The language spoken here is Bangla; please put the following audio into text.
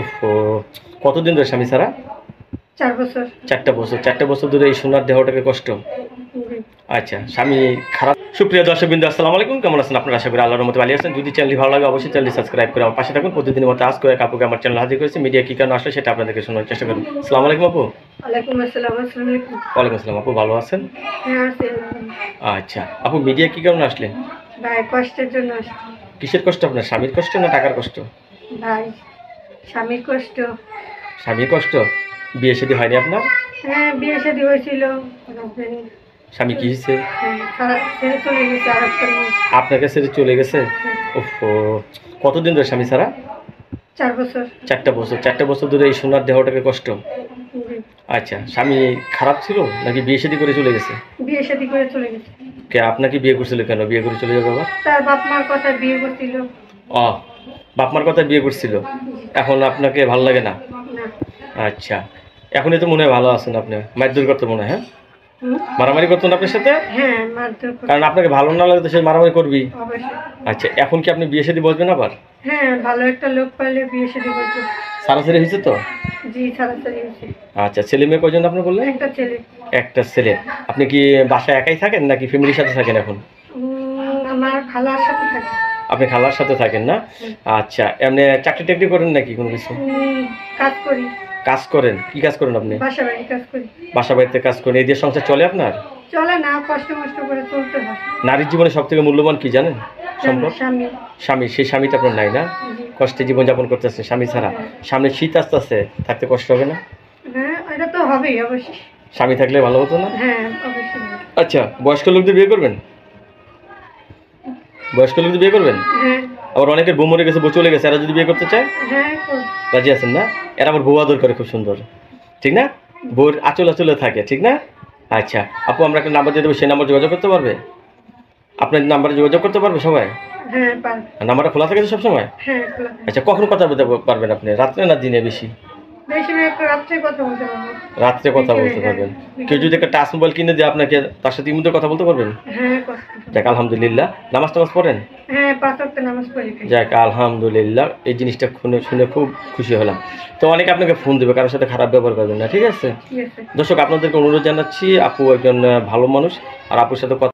ওহো! কতদিন ধরে স্বামী ছাড়া? 4 বছর। 4টা বছর ধরে এই সোনার দেহটাকে কষ্ট। জি। আচ্ছা, স্বামী খারাপ। সুপ্রিয় দর্শকবৃন্দ, আসসালামু আলাইকুম। কেমন আছেন আপনারা? আশা করি আল্লাহর রহমতে ভালো আছেন। যদি চ্যানেলটি ভালো লাগে অবশ্যই চ্যানেলটি সাবস্ক্রাইব করে আমার পাশে থাকুন। প্রতিদিনের মতো আজকে এক আপুকে আমার চ্যানেলে হাজির করেছি। মিডিয়া কি কারণে আসলে সেটা আপনাদেরকে শোনানোর চেষ্টা করব। আসসালামু আলাইকুম আপু। ওয়ালাইকুম আসসালাম। আসসালামু আলাইকুম। ওয়ালাইকুম আসসালাম। আপু ভালো আছেন? হ্যাঁ, আছি আলহামদুলিল্লাহ। আচ্ছা, আপু মিডিয়া কি কারণে আসলেন? ভাই কষ্টের জন্য আসছি। কিসের কষ্ট আপনার? স্বামীর কষ্ট না টাকার কষ্ট? ভাই স্বামীর কষ্ট। স্বামীর কষ্ট। বিয়ে শাদী হয়নি আপনার? হ্যাঁ, বিয়ে শাদী হয়েছিল। হাজবেন্ড স্বামী কি হয়েছে? ছেড়ে চলে গেছে আরেকটা মেয়ে। আপনার কাছে চলে গেছে? হ্যাঁ, ওহো! কতদিন ধরে স্বামী ছাড়া? 4 বছর। 4টা বছর ধরে এই সোনার দেহটাকে কষ্ট। জি। আচ্ছা, স্বামী খারাপ ছিল নাকি বিয়ে শাদী করে চলে গেছে? বিয়ে শাদী করে চলে গেছে। কে আপনাকে বিয়ে করছিল কেন? বিয়ে করে চলে যাবে আবার? তার বাপ মার কথা বিয়ে করছিল। ও, বাপ মার কথা বিয়ে করছিল। জি। এখন আপনাকে ভালো লাগে না? না। আচ্ছা, এখনই তো মনে হয় ভালো আছেন আপনি। মারধর করতে মনে হয়, হ্যাঁ? হুম? মারামারি করতো না আপনার সাথে? হ্যাঁ, মারধর করতো। কারণ আপনাকে ভালো না লাগে তো সে মারামারি করবি। অবশ্যই। আচ্ছা, এখন কি আপনি বিয়ে শাদী বসবেন আবার? হ্যাঁ, ভালো একটা লোক পাইলে বিয়ে শাদী করবো। সারাসারি হয়েছে তো? জি, ছাড়াছাড়ি হয়েছে। আচ্ছা, ছেলে মেয়ে কয়জন আপনি বললেন? একটা ছেলে। একটা ছেলে। আপনি কি বাসায় একাই থাকেন নাকি ফ্যামিলির সাথে থাকেন এখন? আমার খালার সাথে থাকে। আপনি খালার সাথে থাকেন না? আচ্ছা, এমনি চাকরি টাকরি করেন নাকি কোনো কিছু? কাজ করি। কাজ করেন? কি কাজ করেন আপনি? বাসা বাড়ি কাজ করি। বাসা বাড়িতে কাজ করেন। এই দিয়ে সংসার চলে আপনার? চলে না, কষ্ট মষ্ট করে চলতে হয়। নারীর জীবনে সবথেকে মূল্যবান কি জানেন? সম্পদ? স্বামী। স্বামী। সেই স্বামীটা আপনার নাই না? জি। কষ্টে জীবনযাপন করতেছেন স্বামী ছাড়া। সামনে শীত আসতেছে, থাকতে কষ্ট হবে না? হ্যাঁ, এটা তো হবেই অবশ্যই। স্বামী থাকলে ভালো হতো না? হ্যাঁ, অবশ্যই হবে। আচ্ছা, বয়স্ক লোকদের বিয়ে করবেন? বয়স্ক লোকদের বিয়ে করবেন? হ্যাঁ। আবার অনেকের বউ মরে গেছে, বউ চলে গেছে, এরা যদি বিয়ে করতে চায়? হ্যাঁ, করব। রাজি আছেন না? এরা আবার বউ আদর করে খুব সুন্দর, ঠিক না? বউর আঁচলে থাকে, ঠিক না? আচ্ছা আপু, আমরা একটা নাম্বার দিয়ে দেবো, সেই নাম্বার যোগাযোগ করতে পারবে? আপনার নাম্বারে যোগাযোগ করতে পারবে সবাই? হ্যাঁ, পারব। নাম্বারটা খোলা থাকে তো সবসময়? হ্যাঁ, খোলা থাকে। আচ্ছা, কখন কথা বলতে পারবেন আপনি? রাত্রে না দিনে বেশি? বেশিরভাগ রাত্রে কথা বলতে পারবো। রাত্রে কথা বিকেলে, বলতে হ্যাঁ, পারবেন। কেউ বিকেলে। যদি একটা টাচ মোবাইল কিনে দেয় আপনাকে, তার সাথে ইমুতে কথা বলতে পারবেন? হ্যাঁ, কথা বলতে পারবো। যাক আলহামদুলিল্লাহ। নামাজ টামাজ পড়েন? হ্যাঁ, 5 ওয়াক্ত নামাজ পড়ি ভাই। যাক আলহামদুলিল্লাহ, এই জিনিসটা শুনে খুব খুশি হলাম। তো অনেকে আপনাকে ফোন দেবে, কারোর সাথে খারাপ ব্যবহার করবেন না, ঠিক আছে? ঠিক আছে। দর্শক, আপনাদেরকে অনুরোধ জানাচ্ছি, আপু একজন ভালো মানুষ, আর আপুর সাথে কথা